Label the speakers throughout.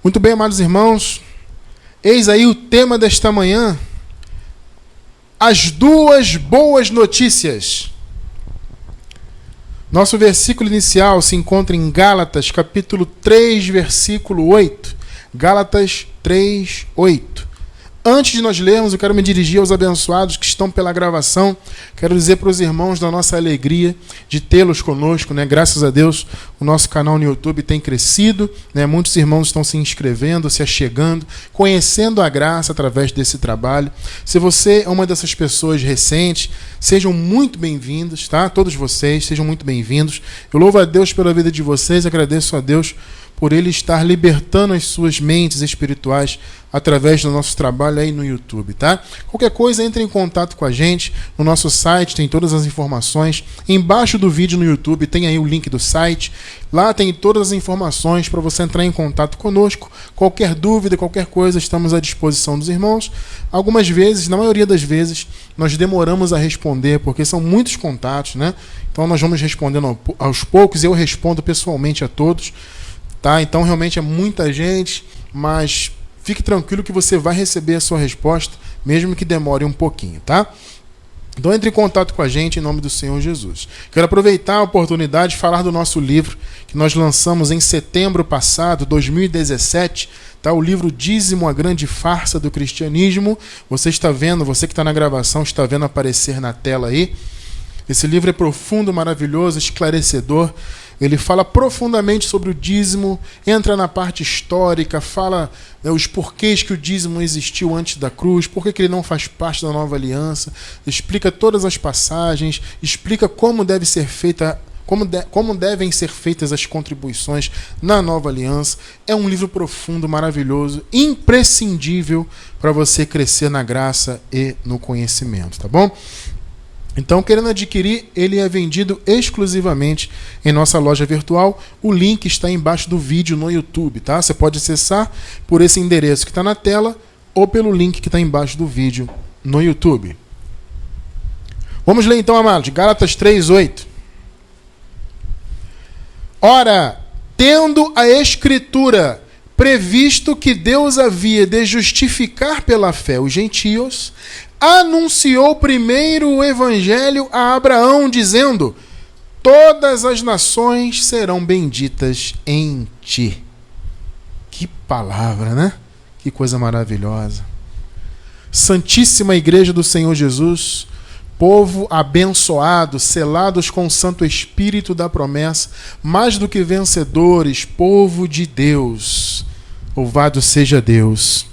Speaker 1: Muito bem, amados irmãos, eis aí o tema desta manhã, as duas boas notícias. Nosso versículo inicial se encontra em Gálatas, capítulo 3, versículo 8. Gálatas 3, 8. Antes de nós lermos, eu quero me dirigir aos abençoados que estão pela gravação. Quero dizer para os irmãos da nossa alegria de tê-los conosco, né? Graças a Deus, o nosso canal no YouTube tem crescido, né? Muitos irmãos estão se inscrevendo, se achegando, conhecendo a graça através desse trabalho. Se você é uma dessas pessoas recentes, sejam muito bem-vindos, tá? Todos vocês, sejam muito bem-vindos. Eu louvo a Deus pela vida de vocês, agradeço a Deus por Ele estar libertando as suas mentes espirituais através do nosso trabalho aí no YouTube, tá? Qualquer coisa, entre em contato com a gente. No nosso site tem todas as informações. Embaixo do vídeo no YouTube tem aí o link do site. Lá tem todas as informações para você entrar em contato conosco. Qualquer dúvida, qualquer coisa, estamos à disposição dos irmãos. Algumas vezes, na maioria das vezes, nós demoramos a responder, porque são muitos contatos, né? Então nós vamos respondendo aos poucos. Eu respondo pessoalmente a todos. Tá? Então realmente é muita gente, mas fique tranquilo que você vai receber a sua resposta, mesmo que demore um pouquinho, tá? Então entre em contato com a gente em nome do Senhor Jesus. Quero aproveitar a oportunidade de falar do nosso livro que nós lançamos em setembro passado, 2017, tá? O livro Dízimo, a Grande Farsa do Cristianismo. Você está vendo, você que está na gravação, está vendo aparecer na tela aí. Esse livro é profundo, maravilhoso, esclarecedor. Ele fala profundamente sobre o dízimo, entra na parte histórica, fala os porquês que o dízimo existiu antes da cruz, por que ele não faz parte da nova aliança, explica todas as passagens, explica como deve ser feita, como devem ser feitas as contribuições na nova aliança. É um livro profundo, maravilhoso, imprescindível para você crescer na graça e no conhecimento, tá bom? Então, querendo adquirir, ele é vendido exclusivamente em nossa loja virtual. O link está embaixo do vídeo no YouTube, tá? Você pode acessar por esse endereço que está na tela ou pelo link que está embaixo do vídeo no YouTube. Vamos ler então, amados, Gálatas 3:8. Ora, tendo a Escritura previsto que Deus havia de justificar pela fé os gentios, anunciou primeiro o evangelho a Abraão, dizendo: todas as nações serão benditas em ti. Que palavra, né? Que coisa maravilhosa. Santíssima Igreja do Senhor Jesus, povo abençoado, selados com o Santo Espírito da promessa, mais do que vencedores, povo de Deus. Louvado seja Deus.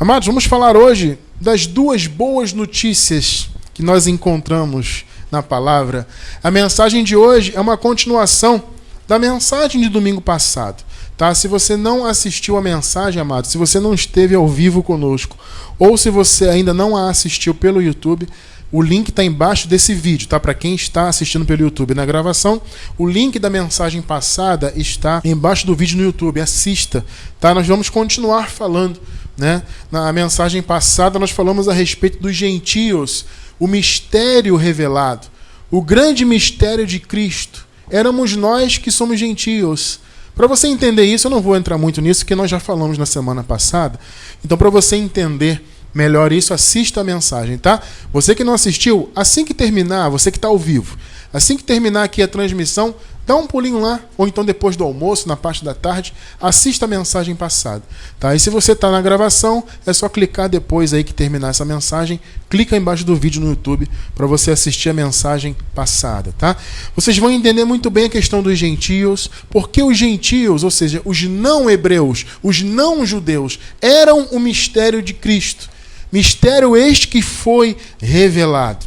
Speaker 1: Amados, vamos falar hoje das duas boas notícias que nós encontramos na palavra. A mensagem de hoje é uma continuação da mensagem de domingo passado. Tá? Se você não assistiu a mensagem, amado, se você não esteve ao vivo conosco, ou se você ainda não a assistiu pelo YouTube, o link está embaixo desse vídeo, tá? Para quem está assistindo pelo YouTube na gravação, o link da mensagem passada está embaixo do vídeo no YouTube. Assista, tá? Nós vamos continuar falando, né? Na mensagem passada nós falamos a respeito dos gentios, o mistério revelado, o grande mistério de Cristo. Éramos nós que somos gentios. Para você entender isso, eu não vou entrar muito nisso, porque nós já falamos na semana passada. Então, para você entender melhor isso, assista a mensagem, tá? Você que não assistiu, assim que terminar, você que está ao vivo, assim que terminar aqui a transmissão, dá um pulinho lá, ou então depois do almoço, na parte da tarde, assista a mensagem passada, tá? E se você está na gravação, é só clicar depois aí que terminar essa mensagem, clica embaixo do vídeo no YouTube para você assistir a mensagem passada, tá? Vocês vão entender muito bem a questão dos gentios, porque os gentios, ou seja, os não hebreus, os não judeus, eram o mistério de Cristo. Mistério este que foi revelado.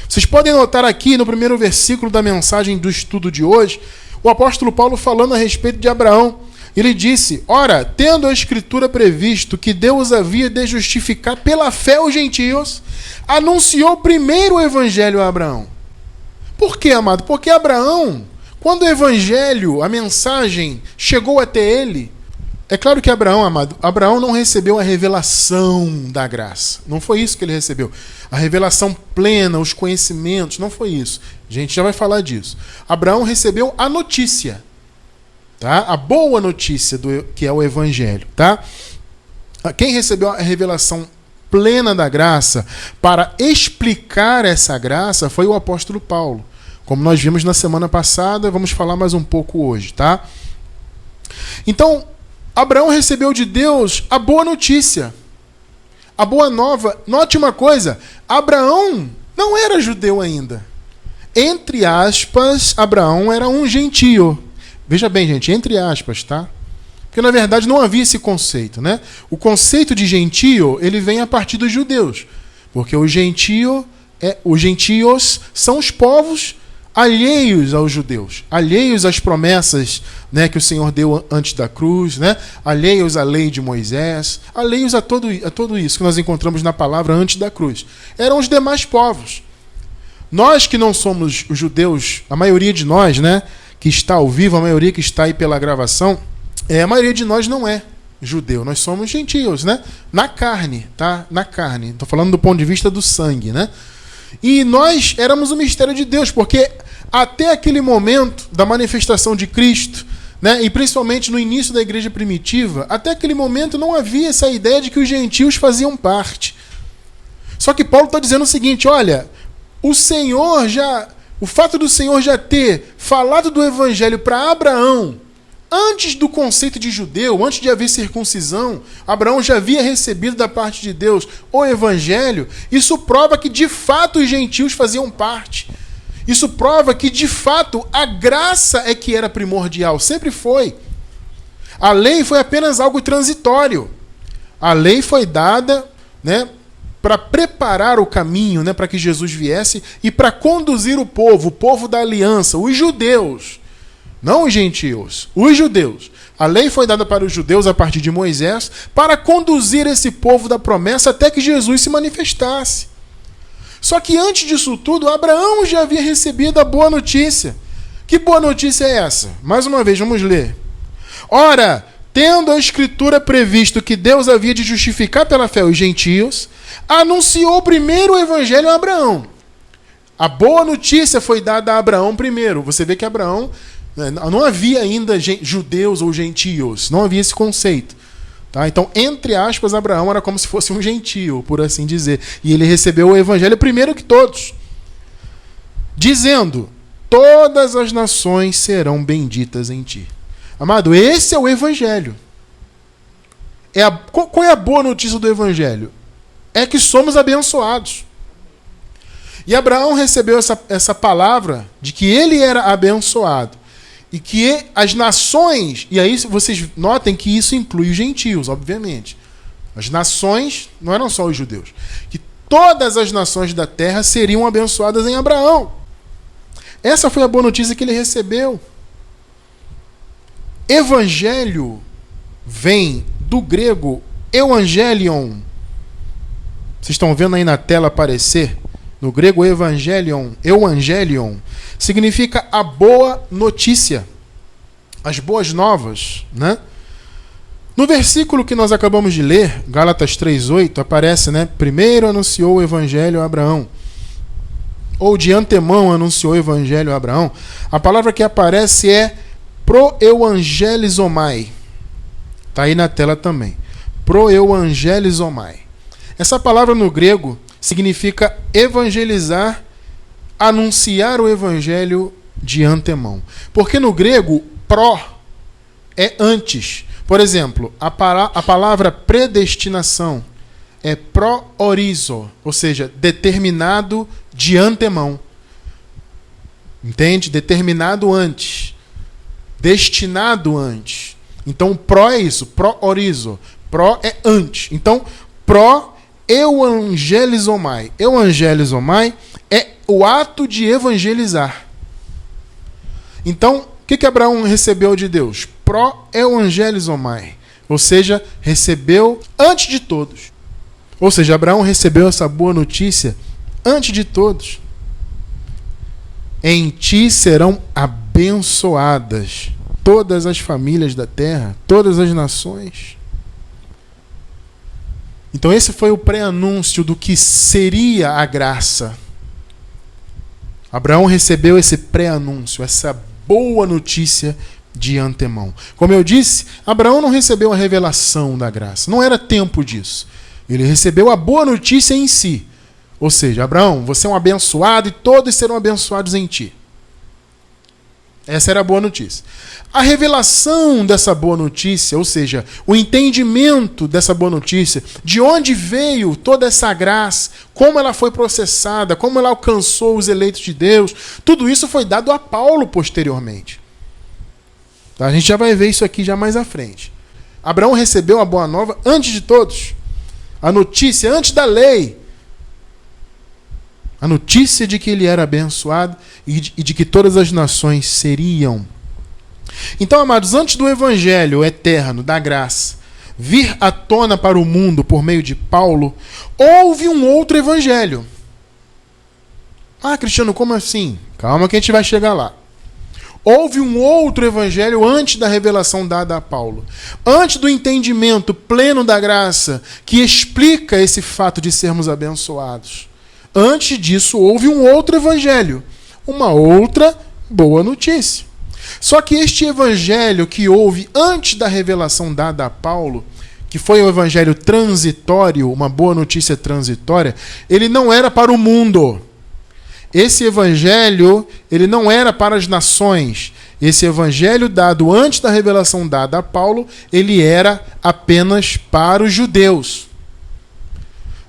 Speaker 1: Vocês podem notar aqui no primeiro versículo da mensagem do estudo de hoje, o apóstolo Paulo falando a respeito de Abraão. Ele disse: ora, tendo a Escritura previsto que Deus havia de justificar pela fé os gentios, anunciou primeiro o evangelho a Abraão. Por quê, amado? Porque Abraão, quando o evangelho, a mensagem, chegou até ele, é claro que Abraão, amado, Abraão não recebeu a revelação da graça. Não foi isso que ele recebeu. A revelação plena, os conhecimentos, não foi isso. A gente já vai falar disso. Abraão recebeu a notícia. tá? A boa notícia que é o evangelho, tá? Quem recebeu a revelação plena da graça para explicar essa graça foi o apóstolo Paulo. Como nós vimos na semana passada, vamos falar mais um pouco hoje, tá? Então, Abraão recebeu de Deus a boa notícia, a boa nova. Note uma coisa, Abraão não era judeu ainda. Entre aspas, Abraão era um gentio. Veja bem, gente, entre aspas, tá? Porque, na verdade, não havia esse conceito, né? O conceito de gentio, ele vem a partir dos judeus. Porque os gentios são os povos alheios aos judeus, alheios às promessas, né, que o Senhor deu antes da cruz, né? Alheios à lei de Moisés, alheios a tudo isso que nós encontramos na palavra antes da cruz. Eram os demais povos. Nós que não somos os judeus, a maioria de nós, né, que está ao vivo, a maioria que está aí pela gravação, a maioria de nós não é judeu, nós somos gentios, né? Na carne, tá? Na carne. Estou falando do ponto de vista do sangue, né? E nós éramos o mistério de Deus, porque até aquele momento da manifestação de Cristo, né, e principalmente no início da igreja primitiva, até aquele momento não havia essa ideia de que os gentios faziam parte. Só que Paulo está dizendo o seguinte, olha, o fato do Senhor já ter falado do evangelho para Abraão, antes do conceito de judeu, antes de haver circuncisão, Abraão já havia recebido da parte de Deus o evangelho. Isso prova que de fato os gentios faziam parte. Isso prova que de fato a graça é que era primordial, sempre foi. A lei foi apenas algo transitório. A lei foi dada, né, para preparar o caminho, né, para que Jesus viesse e para conduzir o povo da aliança, os judeus. Não os gentios, os judeus. A lei foi dada para os judeus a partir de Moisés para conduzir esse povo da promessa até que Jesus se manifestasse. Só que antes disso tudo, Abraão já havia recebido a boa notícia. Que boa notícia é essa? Mais uma vez, vamos ler. Ora, tendo a Escritura previsto que Deus havia de justificar pela fé os gentios, anunciou primeiro o evangelho a Abraão. A boa notícia foi dada a Abraão primeiro. Você vê que Abraão... Não havia ainda judeus ou gentios, não havia esse conceito. Tá? Então, entre aspas, Abraão era como se fosse um gentio, por assim dizer. E ele recebeu o evangelho primeiro que todos. Dizendo, todas as nações serão benditas em ti. Amado, esse é o evangelho. Qual é a boa notícia do evangelho? É que somos abençoados. E Abraão recebeu essa palavra de que ele era abençoado. E que as nações, e aí vocês notem que isso inclui os gentios, obviamente. As nações não eram só os judeus. Que todas as nações da terra seriam abençoadas em Abraão. Essa foi a boa notícia que ele recebeu. Evangelho vem do grego evangelion. Vocês estão vendo aí na tela aparecer? No grego evangelion, significa a boa notícia, as boas novas, né? No versículo que nós acabamos de ler, Gálatas 3:8, aparece, né? Primeiro anunciou o evangelho a Abraão, ou de antemão anunciou o evangelho a Abraão. A palavra que aparece é proeuangelizomai. Está aí na tela também. Proeuangelizomai. Essa palavra no grego significa evangelizar, anunciar o evangelho de antemão. Porque no grego, pró é antes. Por exemplo, a palavra predestinação é pró-orizo, ou seja, determinado de antemão. Entende? Determinado antes. Destinado antes. Então, pró é isso, pró-orizo. Pró é antes. Então, pró-euangelizomai. Euangelizomai é o ato de evangelizar. Então, o que Abraão recebeu de Deus? Pró-euangelizomai. Ou seja, recebeu antes de todos. Ou seja, Abraão recebeu essa boa notícia antes de todos. Em ti serão abençoadas todas as famílias da terra, todas as nações. Então esse foi o pré-anúncio do que seria a graça. Abraão recebeu esse pré-anúncio, essa boa notícia de antemão. Como eu disse, Abraão não recebeu a revelação da graça. Não era tempo disso. Ele recebeu a boa notícia em si. Ou seja, Abraão, você é um abençoado e todos serão abençoados em ti. Essa era a boa notícia. A revelação dessa boa notícia, ou seja, o entendimento dessa boa notícia, de onde veio toda essa graça, como ela foi processada, como ela alcançou os eleitos de Deus, tudo isso foi dado a Paulo posteriormente. A gente já vai ver isso aqui já mais à frente. Abraão recebeu a boa nova antes de todos. A notícia antes da lei. A notícia de que ele era abençoado e de que todas as nações seriam. Então, amados, antes do evangelho eterno, da graça, vir à tona para o mundo por meio de Paulo, houve um outro evangelho. Ah, Cristiano, como assim? Calma que a gente vai chegar lá. Houve um outro evangelho antes da revelação dada a Paulo. Antes do entendimento pleno da graça que explica esse fato de sermos abençoados. Antes disso, houve um outro evangelho. Uma outra boa notícia. Só que este evangelho que houve antes da revelação dada a Paulo, que foi um evangelho transitório, uma boa notícia transitória, ele não era para o mundo. Esse evangelho, ele não era para as nações. Esse evangelho dado antes da revelação dada a Paulo, ele era apenas para os judeus.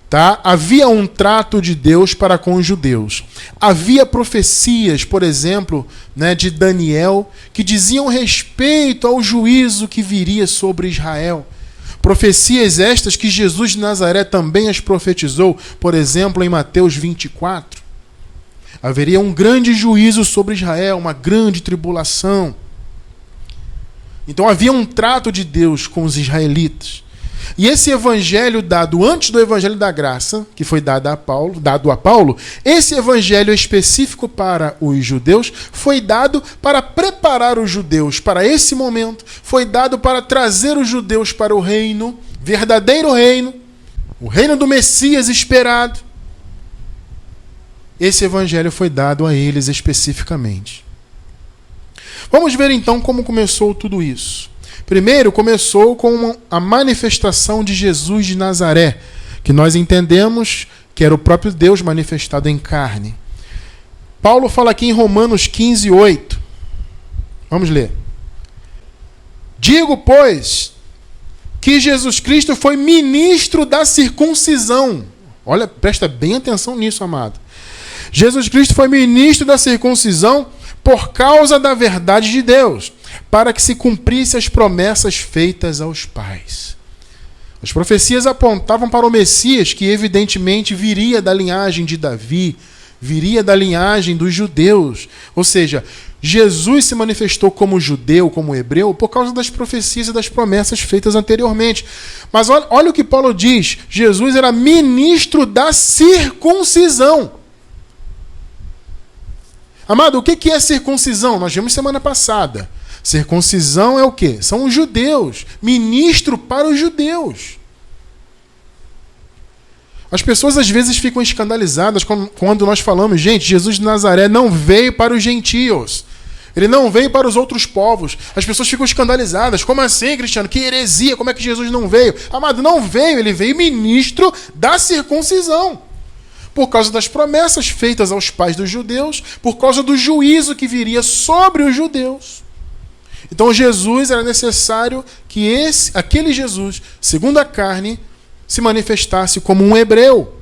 Speaker 1: Tá? Havia um trato de Deus para com os judeus. Havia profecias, por exemplo, de Daniel, que diziam respeito ao juízo que viria sobre Israel. Profecias estas que Jesus de Nazaré também as profetizou, por exemplo, em Mateus 24. Haveria um grande juízo sobre Israel, uma grande tribulação. Então havia um trato de Deus com os israelitas. E esse evangelho dado antes do evangelho da graça, que foi dado a Paulo, esse evangelho específico para os judeus, foi dado para preparar os judeus para esse momento, foi dado para trazer os judeus para o reino, verdadeiro reino, o reino do Messias esperado. Esse evangelho foi dado a eles especificamente. Vamos ver então como começou tudo isso. Primeiro, começou com a manifestação de Jesus de Nazaré, que nós entendemos que era o próprio Deus manifestado em carne. Paulo fala aqui em Romanos 15:8. Vamos ler. Digo, pois, que Jesus Cristo foi ministro da circuncisão. Olha, presta bem atenção nisso, amado. Jesus Cristo foi ministro da circuncisão por causa da verdade de Deus, para que se cumprissem as promessas feitas aos pais. As profecias apontavam para o Messias, que evidentemente viria da linhagem de Davi, viria da linhagem dos judeus. Ou seja, Jesus se manifestou como judeu, como hebreu, por causa das profecias e das promessas feitas anteriormente. Mas olha o que Paulo diz. Jesus era ministro da circuncisão. Amado, o que é circuncisão? Nós vimos semana passada. Circuncisão é o quê? São os judeus. Ministro para os judeus. As pessoas às vezes ficam escandalizadas quando nós falamos, gente, Jesus de Nazaré não veio para os gentios. Ele não veio para os outros povos. As pessoas ficam escandalizadas. Como assim, Cristiano? Que heresia. Como é que Jesus não veio? Amado, não veio. Ele veio ministro da circuncisão. Por causa das promessas feitas aos pais dos judeus, por causa do juízo que viria sobre os judeus. Então Jesus, era necessário que aquele Jesus, segundo a carne, se manifestasse como um hebreu.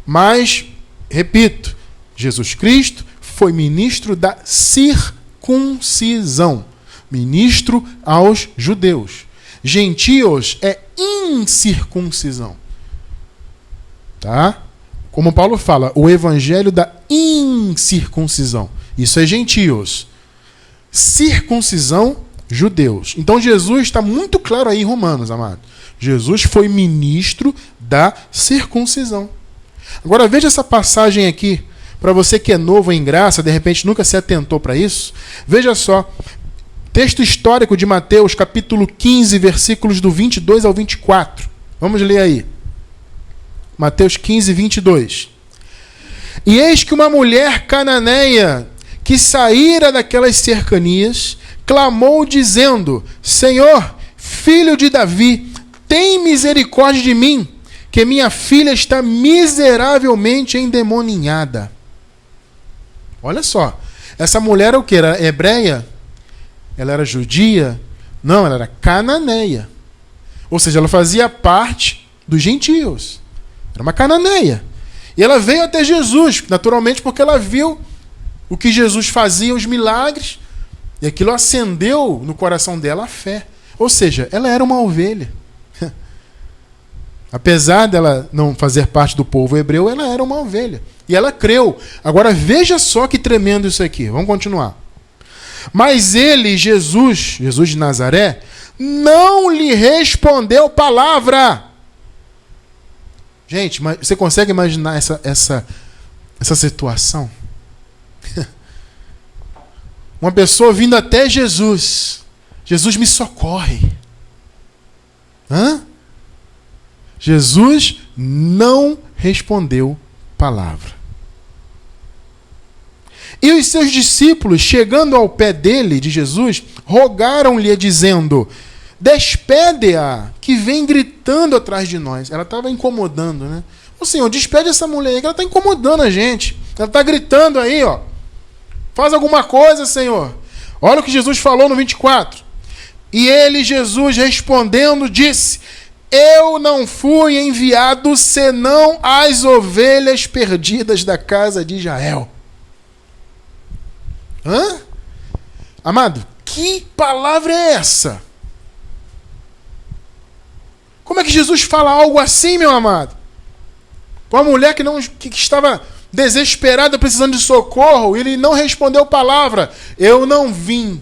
Speaker 1: Mas, repito, Jesus Cristo foi ministro da circuncisão, ministro aos judeus. Gentios é incircuncisão. Tá? Como Paulo fala, o evangelho da incircuncisão. Isso é gentios. Circuncisão, judeus. Então Jesus está muito claro aí em Romanos, amado. Jesus foi ministro da circuncisão. Agora veja essa passagem aqui. Para você que é novo em graça, de repente nunca se atentou para isso. Veja só. Texto histórico de Mateus, capítulo 15, versículos do 22 ao 24. Vamos ler aí. Mateus 15, 22. E eis que uma mulher cananeia que saíra daquelas cercanias clamou dizendo: Senhor, filho de Davi, tem misericórdia de mim, que minha filha está miseravelmente endemoninhada. Olha só, essa mulher era o que? Era hebreia? Ela era judia? Não, ela era cananeia. Ou seja, ela fazia parte dos gentios. Era uma cananeia. E ela veio até Jesus, naturalmente, porque ela viu o que Jesus fazia, os milagres, e aquilo acendeu no coração dela a fé. Ou seja, ela era uma ovelha. Apesar dela não fazer parte do povo hebreu, ela era uma ovelha. E ela creu. Agora veja só que tremendo isso aqui. Vamos continuar. Mas ele, Jesus de Nazaré, não lhe respondeu palavra. Gente, mas você consegue imaginar essa situação? Uma pessoa vindo até Jesus. Jesus, me socorre. Hã? Jesus não respondeu palavra. E os seus discípulos, chegando ao pé dele, de Jesus, rogaram-lhe, dizendo: despede-a, que vem gritando atrás de nós. Ela estava incomodando, né? Ô Senhor, despede essa mulher aí, que ela está incomodando a gente. Ela está gritando aí, ó. Faz alguma coisa, Senhor. Olha o que Jesus falou no 24. E ele, Jesus, respondendo, disse: eu não fui enviado senão as ovelhas perdidas da casa de Israel. Hã? Amado, que palavra é essa? Como é que Jesus fala algo assim, meu amado? Uma mulher que estava desesperada, precisando de socorro, ele não respondeu palavra. Eu não vim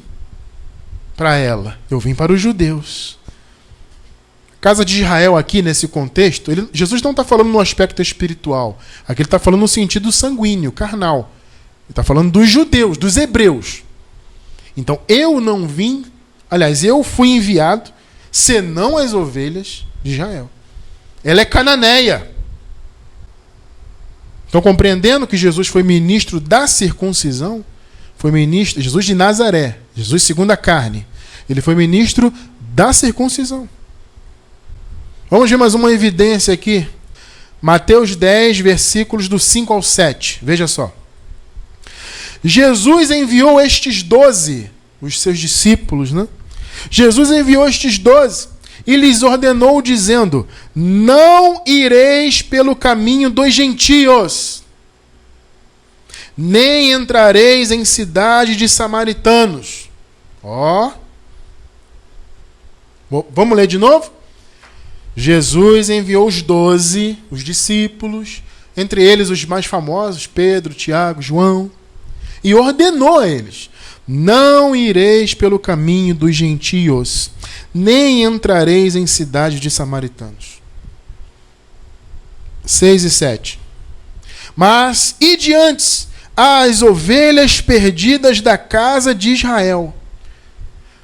Speaker 1: para ela, eu vim para os judeus. Casa de Israel aqui, nesse contexto, Jesus não está falando no aspecto espiritual. Aqui ele está falando no sentido sanguíneo, carnal. Ele está falando dos judeus, dos hebreus. Então, eu não vim, aliás, eu fui enviado, senão as ovelhas de Israel. Ela é cananeia. Estão compreendendo que Jesus foi ministro da circuncisão? Foi ministro, Jesus de Nazaré, Jesus segundo a carne. Ele foi ministro da circuncisão. Vamos ver mais uma evidência aqui. Mateus 10, versículos do 5 ao 7. Veja só. Jesus enviou estes 12, os seus discípulos, né? Jesus enviou estes 12 e lhes ordenou, dizendo: não ireis pelo caminho dos gentios, nem entrareis em cidade de samaritanos. Ó. Vamos ler de novo? Jesus enviou os 12, os discípulos, entre eles os mais famosos, Pedro, Tiago, João, e ordenou a eles: não ireis pelo caminho dos gentios, nem entrareis em cidade de samaritanos. 6 e 7. Mas ide antes às ovelhas perdidas da casa de Israel.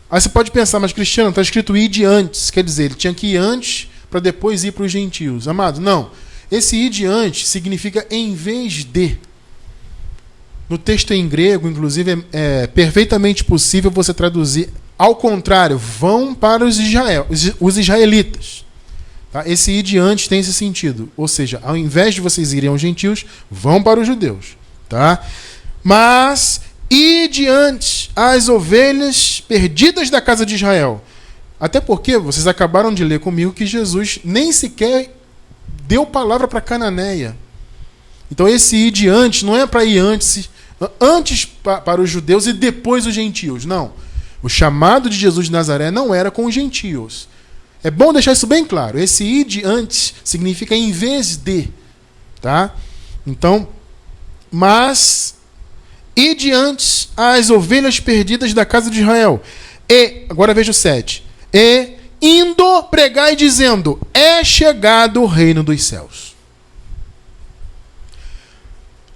Speaker 1: Aí você pode pensar, mas Cristiano, está escrito ide antes, quer dizer, ele tinha que ir antes para depois ir para os gentios. Amado, não. Esse ide antes significa em vez de. No texto em grego, inclusive, é perfeitamente possível você traduzir ao contrário, vão para os israelitas. Tá? Esse ide antes tem esse sentido. Ou seja, ao invés de vocês irem aos gentios, vão para os judeus. Tá? Mas ide antes às ovelhas perdidas da casa de Israel. Até porque vocês acabaram de ler comigo que Jesus nem sequer deu palavra para Cananeia. Então esse ide antes não é para ir antes para os judeus e depois os gentios. Não. O chamado de Jesus de Nazaré não era com os gentios. É bom deixar isso bem claro. Esse ide antes significa em vez de. Tá? Então, mas ide antes às ovelhas perdidas da casa de Israel. E, agora veja o 7. E indo pregai dizendo: é chegado o reino dos céus.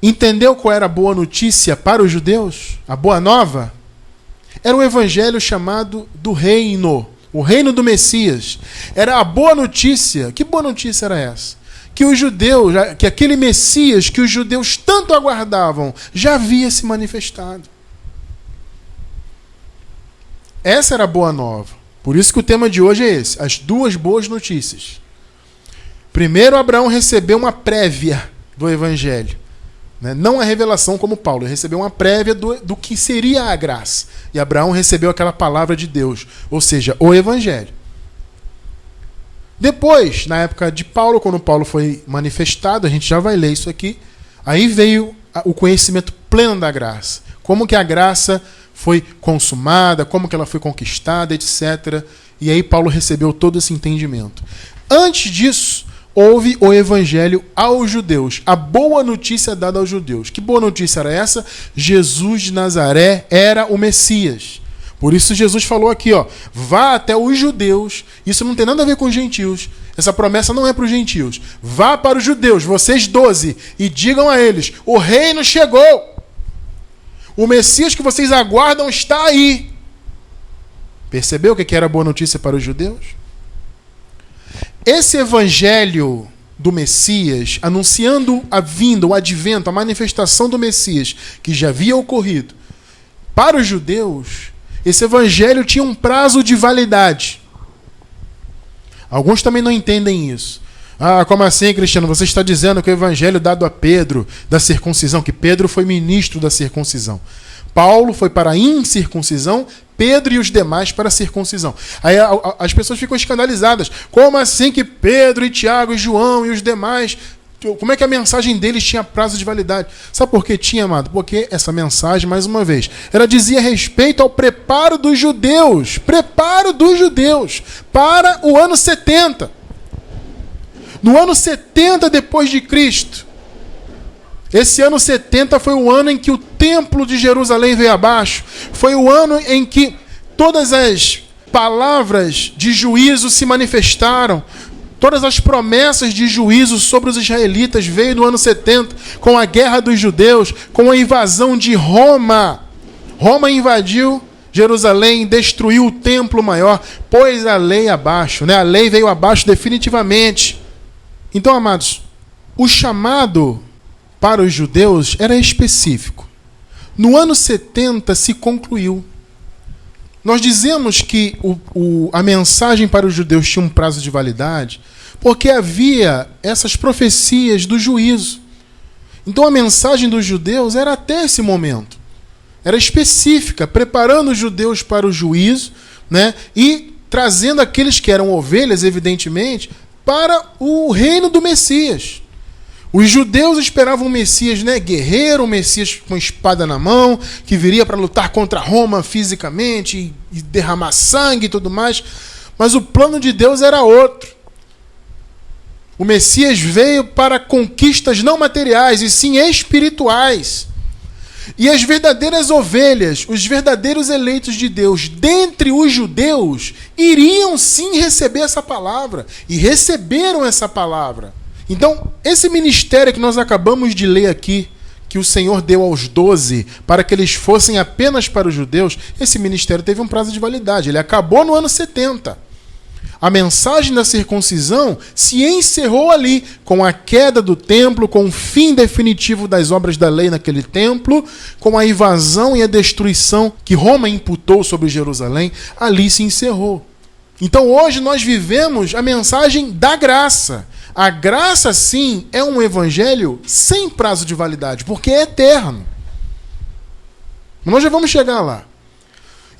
Speaker 1: Entendeu qual era a boa notícia para os judeus? A boa nova? Era o evangelho chamado do reino, o reino do Messias. Era a boa notícia. Que boa notícia era essa? Que os judeus, que aquele Messias que os judeus tanto aguardavam, já havia se manifestado. Essa era a boa nova. Por isso que o tema de hoje é esse, as duas boas notícias. Primeiro, Abraão recebeu uma prévia do evangelho. Né? Não a revelação como Paulo, ele recebeu uma prévia do que seria a graça. E Abraão recebeu aquela palavra de Deus, ou seja, o evangelho. Depois, na época de Paulo, quando Paulo foi manifestado, a gente já vai ler isso aqui, aí veio o conhecimento pleno da graça. Como que a graça foi consumada, como que ela foi conquistada, etc. E aí Paulo recebeu todo esse entendimento. Antes disso, houve o evangelho aos judeus, a boa notícia dada aos judeus. Que boa notícia era essa? Jesus de Nazaré era o Messias. Por isso Jesus falou aqui, ó, vá até os judeus. Isso não tem nada a ver com os gentios. Essa promessa não é para os gentios. Vá para os judeus, vocês 12, e digam a eles, o reino chegou. O Messias que vocês aguardam está aí. Percebeu o que era a boa notícia para os judeus? Esse evangelho do Messias, anunciando a vinda, o advento, a manifestação do Messias, que já havia ocorrido, para os judeus, esse evangelho tinha um prazo de validade. Alguns também não entendem isso. Ah, como assim, Cristiano? Você está dizendo que o evangelho dado a Pedro, da circuncisão, que Pedro foi ministro da circuncisão. Paulo foi para a incircuncisão, Pedro e os demais para a circuncisão. Aí as pessoas ficam escandalizadas. Como assim que Pedro e Tiago e João e os demais... Como é que a mensagem deles tinha prazo de validade? Sabe por que tinha, amado? Porque essa mensagem, mais uma vez, ela dizia respeito ao preparo dos judeus para o ano 70. No ano 70 depois de Cristo, esse ano 70 foi o ano em que o templo de Jerusalém veio abaixo, foi o ano em que todas as palavras de juízo se manifestaram, todas as promessas de juízo sobre os israelitas veio no ano 70, com a guerra dos judeus, com a invasão de Roma. Roma invadiu Jerusalém, destruiu o templo maior, pôs a lei abaixo, né? A lei veio abaixo definitivamente. Então, amados, o chamado para os judeus era específico. No ano 70 se concluiu. Nós dizemos que a mensagem para os judeus tinha um prazo de validade porque havia essas profecias do juízo. Então a mensagem dos judeus era até esse momento. Era específica, preparando os judeus para o juízo, né? E trazendo aqueles que eram ovelhas, evidentemente, para o reino do Messias. Os judeus esperavam um Messias, né, guerreiro, um Messias com espada na mão, que viria para lutar contra Roma fisicamente e derramar sangue e tudo mais. Mas o plano de Deus era outro. O Messias veio para conquistas não materiais, e sim espirituais. E as verdadeiras ovelhas, os verdadeiros eleitos de Deus, dentre os judeus, iriam sim receber essa palavra. E receberam essa palavra. Então, esse ministério que nós acabamos de ler aqui, que o Senhor deu aos 12, para que eles fossem apenas para os judeus, esse ministério teve um prazo de validade. Ele acabou no ano 70. A mensagem da circuncisão se encerrou ali, com a queda do templo, com o fim definitivo das obras da lei naquele templo, com a invasão e a destruição que Roma imputou sobre Jerusalém, ali se encerrou. Então hoje nós vivemos a mensagem da graça. A graça, sim, é um evangelho sem prazo de validade, porque é eterno. Nós já vamos chegar lá.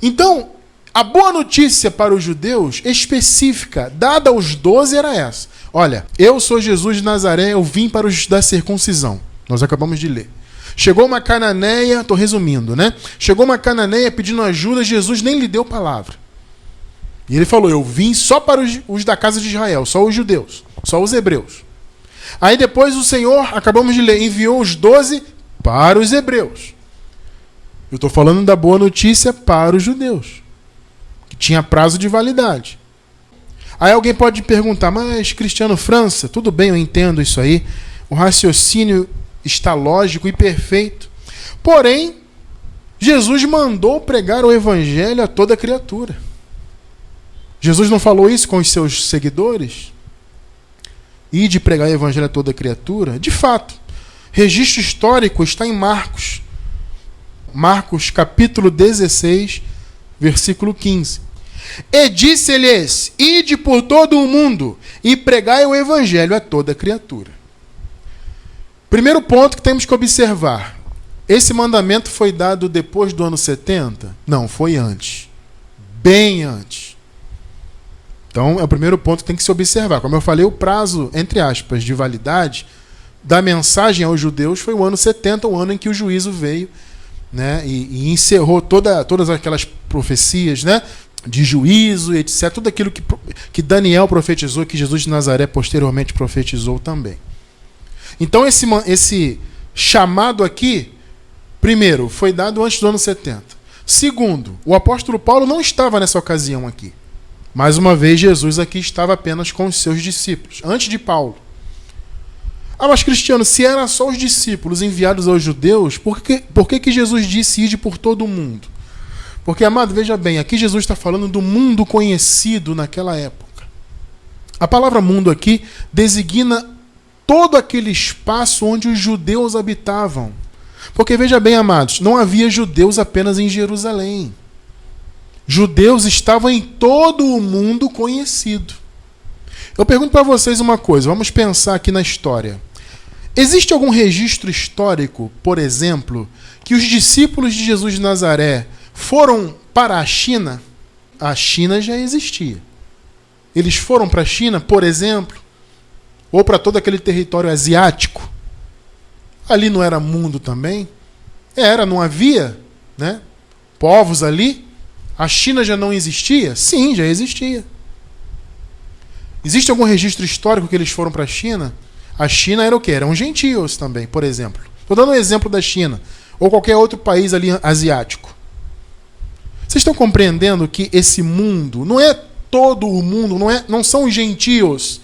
Speaker 1: Então, a boa notícia para os judeus, específica, dada aos 12, era essa. Olha, eu sou Jesus de Nazaré, eu vim para os da circuncisão. Nós acabamos de ler. Chegou uma cananeia, estou resumindo, né? Chegou uma cananeia pedindo ajuda, Jesus nem lhe deu palavra. E ele falou, eu vim só para os da casa de Israel, só os judeus, só os hebreus. Aí depois o Senhor, acabamos de ler, enviou os 12 para os hebreus. Eu estou falando da boa notícia para os judeus, que tinha prazo de validade. Aí alguém pode perguntar, mas Cristiano França, tudo bem, eu entendo isso aí, o raciocínio está lógico e perfeito. Porém, Jesus mandou pregar o evangelho a toda criatura. Jesus não falou isso com os seus seguidores? E de pregar o evangelho a toda criatura? De fato, registro histórico está em Marcos. Marcos capítulo 16, versículo 15. E disse-lhes: ide por todo o mundo e pregai o evangelho a toda criatura. Primeiro ponto que temos que observar. Esse mandamento foi dado depois do ano 70? Não, foi antes. Bem antes. Então, é o primeiro ponto que tem que se observar. Como eu falei, o prazo, entre aspas, de validade da mensagem aos judeus foi o ano 70, o ano em que o juízo veio, né, e encerrou todas aquelas profecias, né, de juízo, etc. Tudo aquilo que Daniel profetizou, que Jesus de Nazaré posteriormente profetizou também. Então, esse chamado aqui, primeiro, foi dado antes do ano 70. Segundo, o apóstolo Paulo não estava nessa ocasião aqui. Mais uma vez, Jesus aqui estava apenas com os seus discípulos, antes de Paulo. Ah, mas Cristiano, se eram só os discípulos enviados aos judeus, por que Jesus disse ide por todo o mundo? Porque, amado, veja bem, aqui Jesus está falando do mundo conhecido naquela época. A palavra mundo aqui designa todo aquele espaço onde os judeus habitavam. Porque, veja bem, amados, não havia judeus apenas em Jerusalém. Judeus estavam em todo o mundo conhecido. Eu pergunto para vocês uma coisa, vamos pensar aqui na história. Existe algum registro histórico, por exemplo, que os discípulos de Jesus de Nazaré foram para a China? A China já existia. Eles foram para a China, por exemplo, ou para todo aquele território asiático. Ali não era mundo também? Era, não havia, né, povos ali? A China já não existia? Sim, já existia. Existe algum registro histórico que eles foram para a China? A China era o quê? Eram gentios também, por exemplo. Estou dando um exemplo da China. Ou qualquer outro país ali asiático. Vocês estão compreendendo que esse mundo não é todo o mundo, não são os gentios.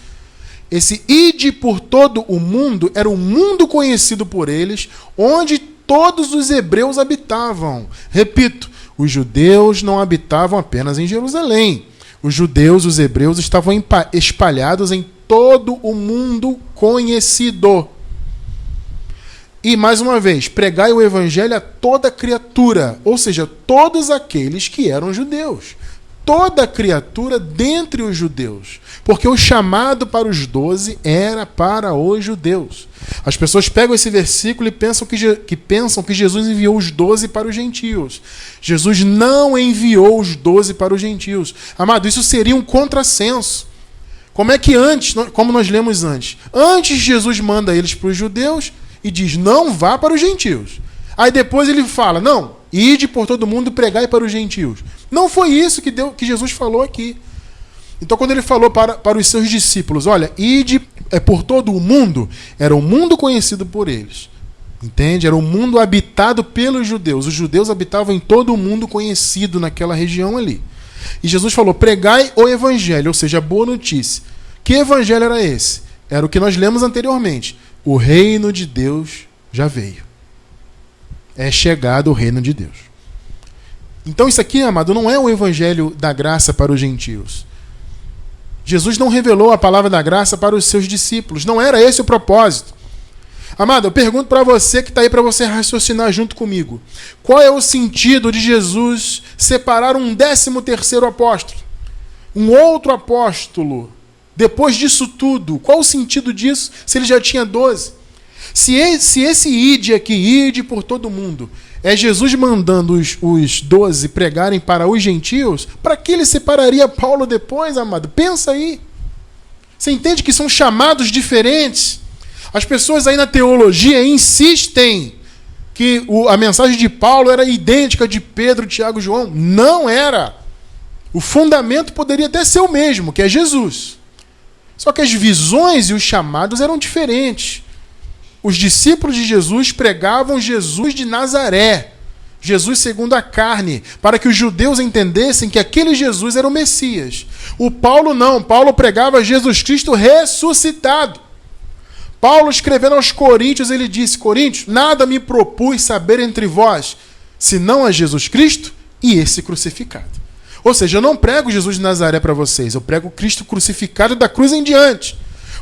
Speaker 1: Esse ide por todo o mundo era um mundo conhecido por eles, onde todos os hebreus habitavam. Repito, os judeus não habitavam apenas em Jerusalém. Os judeus, os hebreus, estavam espalhados em todo o mundo conhecido. E, mais uma vez, pregai o evangelho a toda criatura, ou seja, todos aqueles que eram judeus. Toda criatura dentre os judeus. Porque o chamado para os 12 era para os judeus. As pessoas pegam esse versículo e pensam que Jesus enviou os 12 para os gentios. Jesus não enviou os 12 para os gentios. Amado, isso seria um contrassenso. Como é que antes, como nós lemos antes Jesus manda eles para os judeus e diz, não vá para os gentios. Aí depois ele fala, não, ide por todo mundo e pregai para os gentios. Não foi isso que Jesus falou aqui. Então, quando ele falou para os seus discípulos, olha, ide por todo o mundo, era um mundo conhecido por eles. Entende? Era um mundo habitado pelos judeus. Os judeus habitavam em todo o mundo conhecido naquela região ali. E Jesus falou, pregai o evangelho, ou seja, a boa notícia. Que evangelho era esse? Era o que nós lemos anteriormente. O reino de Deus já veio. É chegado o reino de Deus. Então isso aqui, amado, não é o evangelho da graça para os gentios. Jesus não revelou a palavra da graça para os seus discípulos. Não era esse o propósito. Amado, eu pergunto para você que está aí para você raciocinar junto comigo. Qual é o sentido de Jesus separar um 13º apóstolo? Um outro apóstolo? Depois disso tudo, qual o sentido disso se ele já tinha 12? Se esse ide aqui, ide por todo mundo, é Jesus mandando os 12 pregarem para os gentios, para que ele separaria Paulo depois, amado? Pensa aí. Você entende que são chamados diferentes? As pessoas aí na teologia insistem que a mensagem de Paulo era idêntica de Pedro, Tiago e João. Não era. O fundamento poderia até ser o mesmo, que é Jesus. Só que as visões e os chamados eram diferentes. Os discípulos de Jesus pregavam Jesus de Nazaré, Jesus segundo a carne, para que os judeus entendessem que aquele Jesus era o Messias. O Paulo não, Paulo pregava Jesus Cristo ressuscitado. Paulo, escrevendo aos Coríntios, ele disse, Coríntios, nada me propus saber entre vós, senão a Jesus Cristo e esse crucificado. Ou seja, eu não prego Jesus de Nazaré para vocês, eu prego Cristo crucificado da cruz em diante.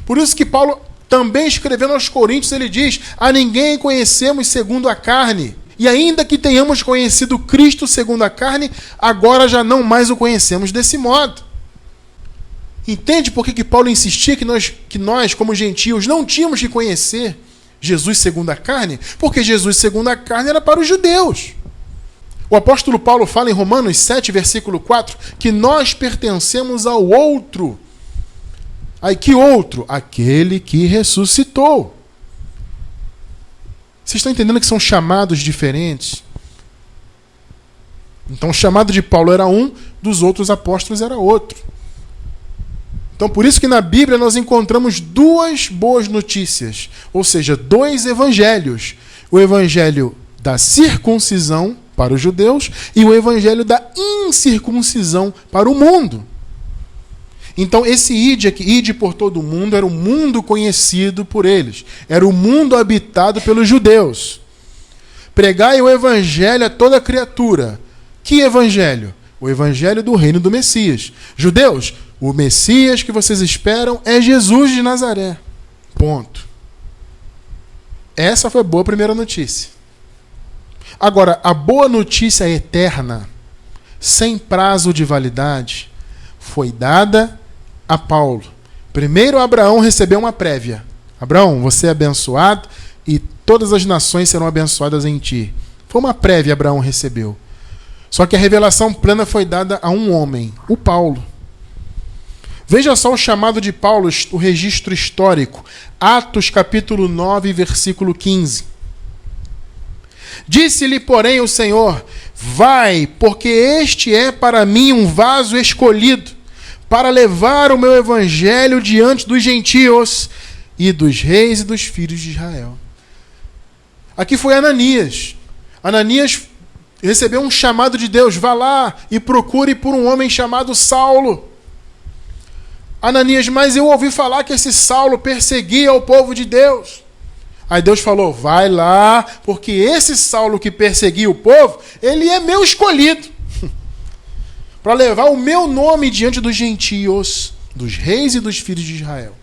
Speaker 1: Por isso que Paulo, também escrevendo aos Coríntios, ele diz, a ninguém conhecemos segundo a carne. E ainda que tenhamos conhecido Cristo segundo a carne, agora já não mais o conhecemos desse modo. Entende por que Paulo insistia que nós, como gentios, não tínhamos que conhecer Jesus segundo a carne? Porque Jesus segundo a carne era para os judeus. O apóstolo Paulo fala em Romanos 7, versículo 4, que nós pertencemos ao outro. Aí, que outro? Aquele que ressuscitou. Vocês estão entendendo que são chamados diferentes? Então, o chamado de Paulo era um, dos outros apóstolos era outro. Então, por isso que na Bíblia nós encontramos duas boas notícias, ou seja, dois evangelhos. O evangelho da circuncisão para os judeus e o evangelho da incircuncisão para o mundo. Então, esse ide aqui, ide por todo o mundo, era o mundo conhecido por eles. Era o mundo habitado pelos judeus. Pregai o evangelho a toda criatura. Que evangelho? O evangelho do reino do Messias. Judeus, o Messias que vocês esperam é Jesus de Nazaré. Ponto. Essa foi a boa primeira notícia. Agora, a boa notícia eterna, sem prazo de validade, foi dada a Paulo. Primeiro, Abraão recebeu uma prévia. Abraão, você é abençoado e todas as nações serão abençoadas em ti. Foi uma prévia que Abraão recebeu. Só que a revelação plena foi dada a um homem, o Paulo. Veja só o chamado de Paulo, o registro histórico. Atos capítulo 9, versículo 15. Disse-lhe, porém, o Senhor: vai, porque este é para mim um vaso escolhido, para levar o meu evangelho diante dos gentios e dos reis e dos filhos de Israel. Aqui foi Ananias. Ananias recebeu um chamado de Deus: vá lá e procure por um homem chamado Saulo. Ananias, mas eu ouvi falar que esse Saulo perseguia o povo de Deus. Aí Deus falou: vai lá, porque esse Saulo que perseguia o povo, ele é meu escolhido para levar o meu nome diante dos gentios, dos reis e dos filhos de Israel.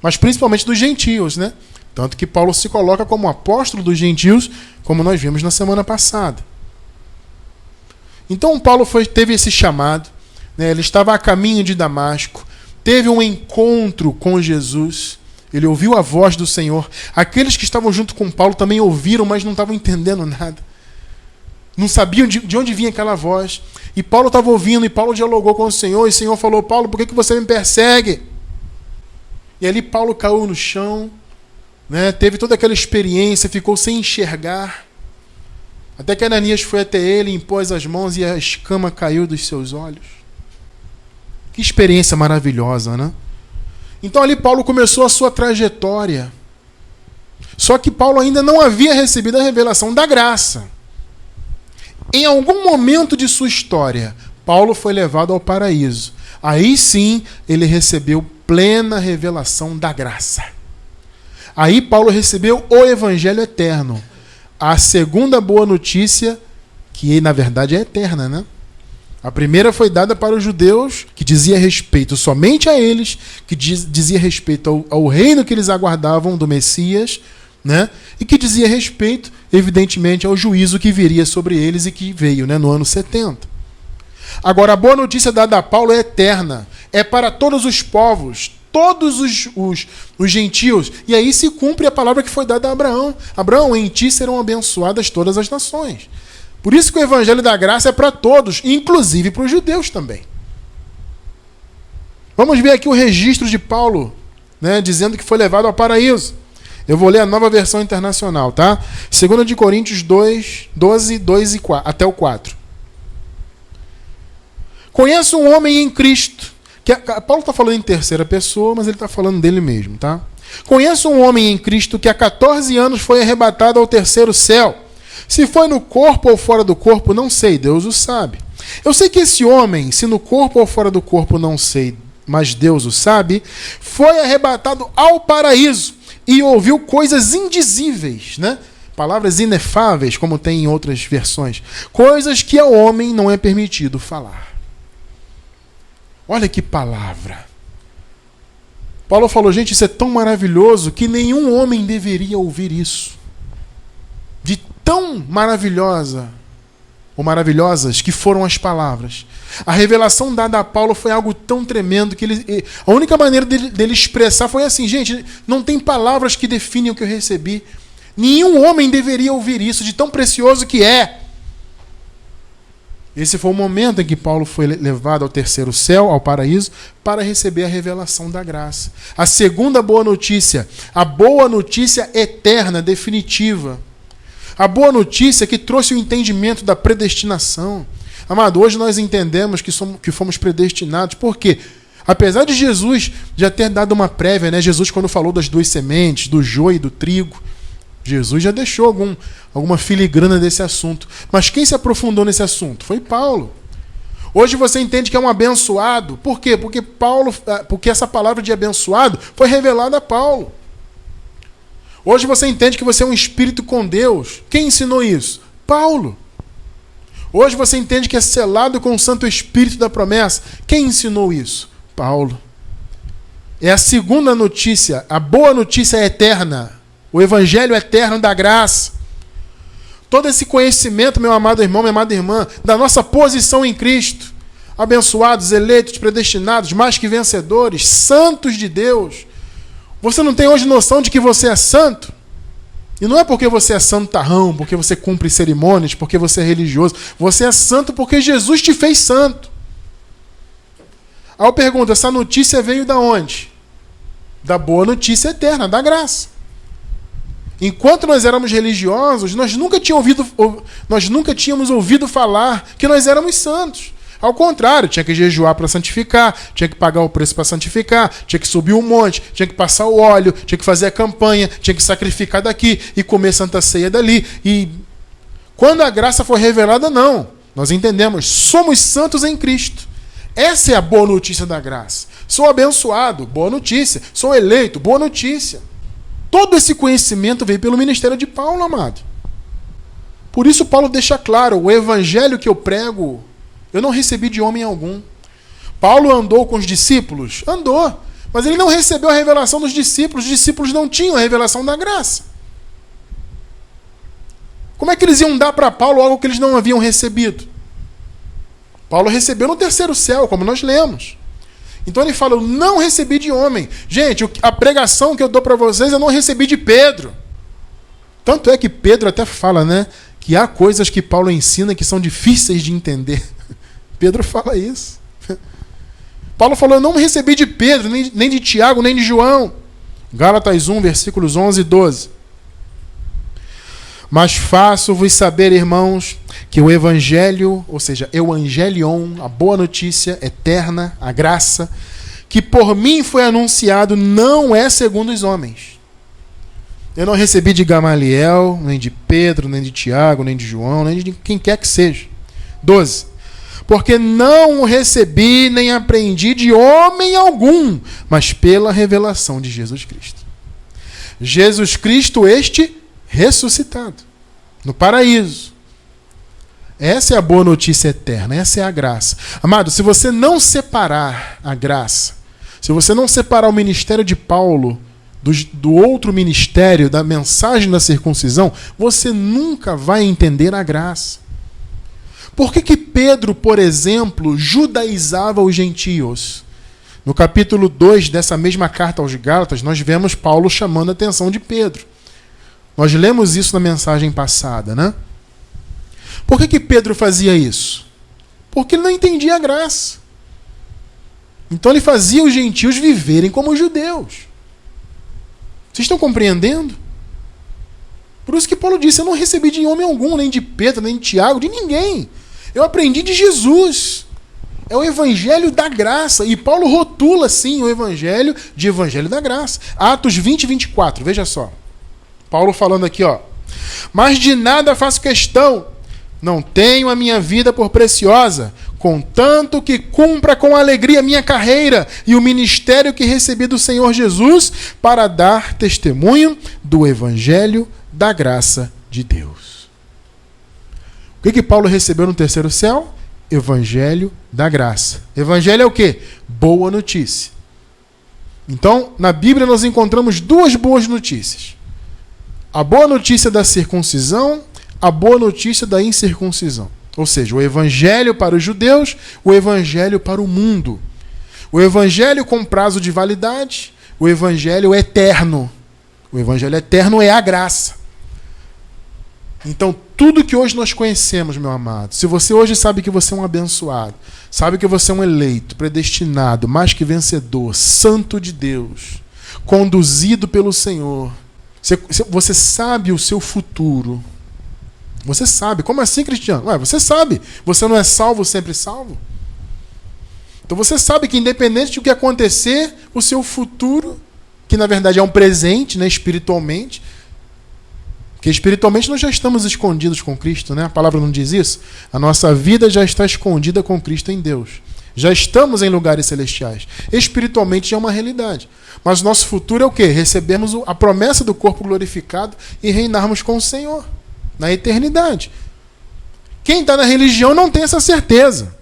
Speaker 1: Mas principalmente dos gentios, né? Tanto que Paulo se coloca como apóstolo dos gentios, como nós vimos na semana passada. Então Paulo teve esse chamado, né? Ele estava a caminho de Damasco, teve um encontro com Jesus, ele ouviu a voz do Senhor. Aqueles que estavam junto com Paulo também ouviram, mas não estavam entendendo nada. Não sabiam de onde vinha aquela voz. E Paulo estava ouvindo, e Paulo dialogou com o Senhor, e o Senhor falou: Paulo, por que você me persegue? E ali Paulo caiu no chão, né? Teve toda aquela experiência, ficou sem enxergar. Até que Ananias foi até ele, impôs as mãos e a escama caiu dos seus olhos. Que experiência maravilhosa, né? Então ali Paulo começou a sua trajetória. Só que Paulo ainda não havia recebido a revelação da graça. Em algum momento de sua história, Paulo foi levado ao paraíso. Aí sim ele recebeu plena revelação da graça. Aí Paulo recebeu o evangelho eterno. A segunda boa notícia, que na verdade é eterna, né? A primeira foi dada para os judeus, que dizia respeito somente a eles, que dizia respeito ao reino que eles aguardavam do Messias, né? E que dizia respeito, evidentemente, ao juízo que viria sobre eles e que veio, né, no ano 70. Agora, a boa notícia dada a Paulo é eterna. É para todos os povos, todos os gentios. E aí se cumpre a palavra que foi dada a Abraão. Abraão, em ti serão abençoadas todas as nações. Por isso que o evangelho da graça é para todos, inclusive para os judeus também. Vamos ver aqui o registro de Paulo, né, dizendo que foi levado ao paraíso. Eu vou ler a Nova Versão Internacional, tá? 2 Coríntios 2, 12, 2 e 4, até o 4. Conheço um homem em Cristo. Paulo está falando em terceira pessoa, mas ele está falando dele mesmo, tá? Conheço um homem em Cristo que há 14 anos foi arrebatado ao terceiro céu. Se foi no corpo ou fora do corpo, não sei, Deus o sabe. Eu sei que esse homem, se no corpo ou fora do corpo, não sei, mas Deus o sabe, foi arrebatado ao paraíso e ouviu coisas indizíveis, né? Palavras inefáveis, como tem em outras versões. Coisas que ao homem não é permitido falar. Olha que palavra. Paulo falou, gente, isso é tão maravilhoso que nenhum homem deveria ouvir isso. tão maravilhosa, ou maravilhosas, que foram as palavras. A revelação dada a Paulo foi algo tão tremendo que a única maneira dele expressar foi assim: gente, não tem palavras que definem o que eu recebi. Nenhum homem deveria ouvir isso, de tão precioso que é. Esse foi o momento em que Paulo foi levado ao terceiro céu, ao paraíso, para receber a revelação da graça. A segunda boa notícia, a boa notícia eterna, definitiva. A boa notícia que trouxe o entendimento da predestinação. Amado, hoje nós entendemos que fomos predestinados. Por quê? Apesar de Jesus já ter dado uma prévia, né? Jesus, quando falou das duas sementes, do joio e do trigo, Jesus já deixou alguma filigrana desse assunto. Mas quem se aprofundou nesse assunto? Foi Paulo. Hoje você entende que é um abençoado. Por quê? Porque essa palavra de abençoado foi revelada a Paulo. Hoje você entende que você é um espírito com Deus. Quem ensinou isso? Paulo. Hoje você entende que é selado com o Santo Espírito da promessa. Quem ensinou isso? Paulo. É a segunda notícia. A boa notícia é eterna. O evangelho eterno da graça. Todo esse conhecimento, meu amado irmão, minha amada irmã, da nossa posição em Cristo. Abençoados, eleitos, predestinados, mais que vencedores, santos de Deus. Você não tem hoje noção de que você é santo? E não é porque você é santarrão, porque você cumpre cerimônias, porque você é religioso. Você é santo porque Jesus te fez santo. Aí eu pergunto, essa notícia veio da onde? Da boa notícia eterna, da graça. Enquanto nós éramos religiosos, nós nunca tínhamos ouvido falar que nós éramos santos. Ao contrário, tinha que jejuar para santificar, tinha que pagar o preço para santificar, tinha que subir um monte, tinha que passar o óleo, tinha que fazer a campanha, tinha que sacrificar daqui e comer Santa Ceia dali. E quando a graça foi revelada, não. Nós entendemos, somos santos em Cristo. Essa é a boa notícia da graça. Sou abençoado, boa notícia. Sou eleito, boa notícia. Todo esse conhecimento veio pelo ministério de Paulo, amado. Por isso Paulo deixa claro, o evangelho que eu prego, eu não recebi de homem algum. Paulo andou com os discípulos? Andou. Mas ele não recebeu a revelação dos discípulos. Os discípulos não tinham a revelação da graça. Como é que eles iam dar para Paulo algo que eles não haviam recebido? Paulo recebeu no terceiro céu, como nós lemos. Então ele fala, eu não recebi de homem. Gente, a pregação que eu dou para vocês eu não recebi de Pedro. Tanto é que Pedro até fala, né, que há coisas que Paulo ensina que são difíceis de entender. Pedro fala isso. Paulo falou, eu não recebi de Pedro, nem de Tiago, nem de João. Gálatas 1, versículos 11 e 12. Mas faço-vos saber, irmãos, que o evangelho, ou seja, evangelion, a boa notícia eterna, a graça, que por mim foi anunciado, não é segundo os homens. Eu não recebi de Gamaliel, nem de Pedro, nem de Tiago, nem de João, nem de quem quer que seja. 12. Porque não o recebi nem aprendi de homem algum, mas pela revelação de Jesus Cristo. Jesus Cristo, este ressuscitado, no paraíso. Essa é a boa notícia eterna, essa é a graça. Amado, se você não separar a graça, se você não separar o ministério de Paulo do outro ministério, da mensagem da circuncisão, você nunca vai entender a graça. Por que Pedro, por exemplo, judaizava os gentios? No capítulo 2 dessa mesma carta aos Gálatas, nós vemos Paulo chamando a atenção de Pedro. Nós lemos isso na mensagem passada, né? Por que Pedro fazia isso? Porque ele não entendia a graça. Então ele fazia os gentios viverem como os judeus. Vocês estão compreendendo? Por isso que Paulo disse, eu não recebi de homem algum, nem de Pedro, nem de Tiago, de ninguém. Eu aprendi de Jesus. É o evangelho da graça. E Paulo rotula, sim, o evangelho de evangelho da graça. Atos 20 e 24, veja só. Paulo falando aqui, ó. Mas de nada faço questão. Não tenho a minha vida por preciosa, contanto que cumpra com alegria a minha carreira e o ministério que recebi do Senhor Jesus para dar testemunho do evangelho da graça de Deus. O que Paulo recebeu no terceiro céu? Evangelho da graça. Evangelho é o quê? Boa notícia. Então, na Bíblia nós encontramos duas boas notícias. A boa notícia da circuncisão, a boa notícia da incircuncisão. Ou seja, o evangelho para os judeus, o evangelho para o mundo. O evangelho com prazo de validade, o evangelho eterno. O evangelho eterno é a graça. Então, tudo que hoje nós conhecemos, meu amado, se você hoje sabe que você é um abençoado, sabe que você é um eleito, predestinado, mais que vencedor, santo de Deus, conduzido pelo Senhor, você sabe o seu futuro. Você sabe. Como assim, Cristiano? Ué, você sabe. Você não é salvo, sempre salvo? Então você sabe que independente do que acontecer, o seu futuro, que na verdade é um presente, né, espiritualmente, porque espiritualmente nós já estamos escondidos com Cristo, né? A palavra não diz isso? A nossa vida já está escondida com Cristo em Deus. Já estamos em lugares celestiais. Espiritualmente já é uma realidade. Mas o nosso futuro é o quê? Recebermos a promessa do corpo glorificado e reinarmos com o Senhor na eternidade. Quem está na religião não tem essa certeza.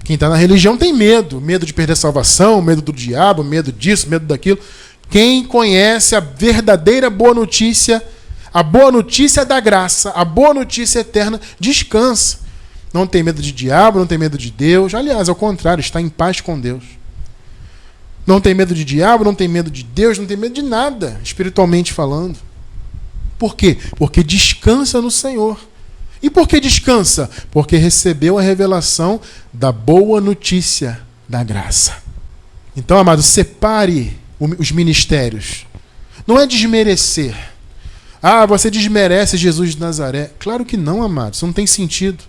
Speaker 1: Quem está na religião tem medo. Medo de perder a salvação, medo do diabo, medo disso, medo daquilo. Quem conhece a verdadeira boa notícia, a boa notícia da graça, a boa notícia eterna, descansa. Não tem medo de diabo, não tem medo de Deus. Aliás, ao contrário, está em paz com Deus. Não tem medo de diabo, não tem medo de Deus, não tem medo de nada, espiritualmente falando. Por quê? Porque descansa no Senhor. E por que descansa? Porque recebeu a revelação da boa notícia da graça. Então, amado, separe os ministérios. Não é desmerecer. Ah, você desmerece Jesus de Nazaré. Claro que não, amado. Isso não tem sentido.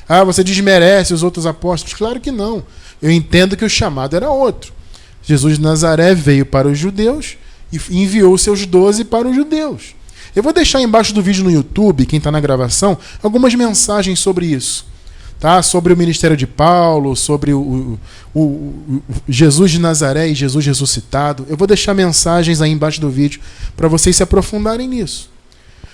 Speaker 1: Ah, você desmerece os outros apóstolos. Claro que não. Eu entendo que o chamado era outro. Jesus de Nazaré veio para os judeus e enviou seus 12 para os judeus. Eu vou deixar embaixo do vídeo no YouTube, quem está na gravação, algumas mensagens sobre isso. Tá? Sobre o ministério de Paulo, sobre o Jesus de Nazaré e Jesus ressuscitado. Eu vou deixar mensagens aí embaixo do vídeo para vocês se aprofundarem nisso.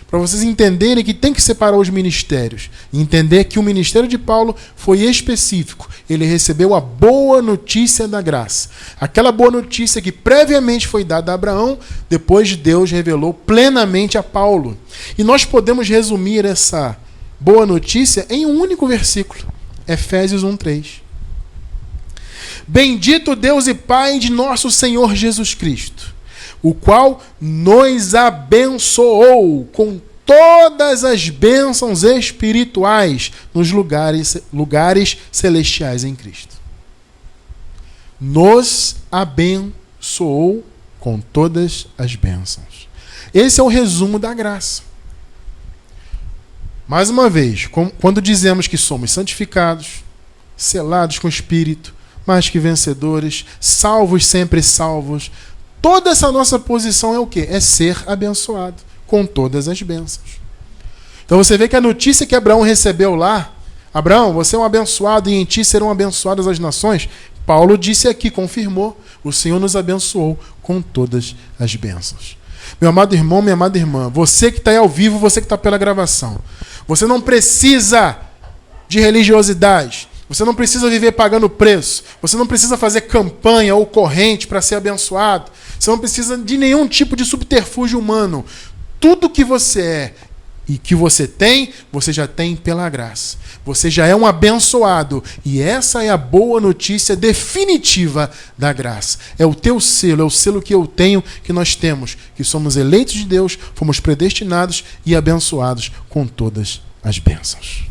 Speaker 1: Para vocês entenderem que tem que separar os ministérios. E entender que o ministério de Paulo foi específico. Ele recebeu a boa notícia da graça. Aquela boa notícia que previamente foi dada a Abraão, depois Deus revelou plenamente a Paulo. E nós podemos resumir essa boa notícia em um único versículo. Efésios 1:3. Bendito Deus e Pai de nosso Senhor Jesus Cristo, o qual nos abençoou com todas as bênçãos espirituais nos lugares celestiais em Cristo. Nos abençoou com todas as bênçãos. Esse é o resumo da graça. Mais uma vez, quando dizemos que somos santificados, selados com o Espírito, mais que vencedores, salvos sempre salvos, toda essa nossa posição é o quê? É ser abençoado com todas as bênçãos. Então você vê que a notícia que Abraão recebeu lá, Abraão, você é um abençoado e em ti serão abençoadas as nações. Paulo disse aqui, confirmou, o Senhor nos abençoou com todas as bênçãos. Meu amado irmão, minha amada irmã, você que está aí ao vivo, você que está pela gravação, você não precisa de religiosidade. Você não precisa viver pagando preço. Você não precisa fazer campanha ou corrente para ser abençoado. Você não precisa de nenhum tipo de subterfúgio humano. Tudo que você é e que você tem, você já tem pela graça. Você já é um abençoado. E essa é a boa notícia definitiva da graça. É o teu selo, é o selo que eu tenho, que nós temos. Que somos eleitos de Deus, fomos predestinados e abençoados com todas as bênçãos.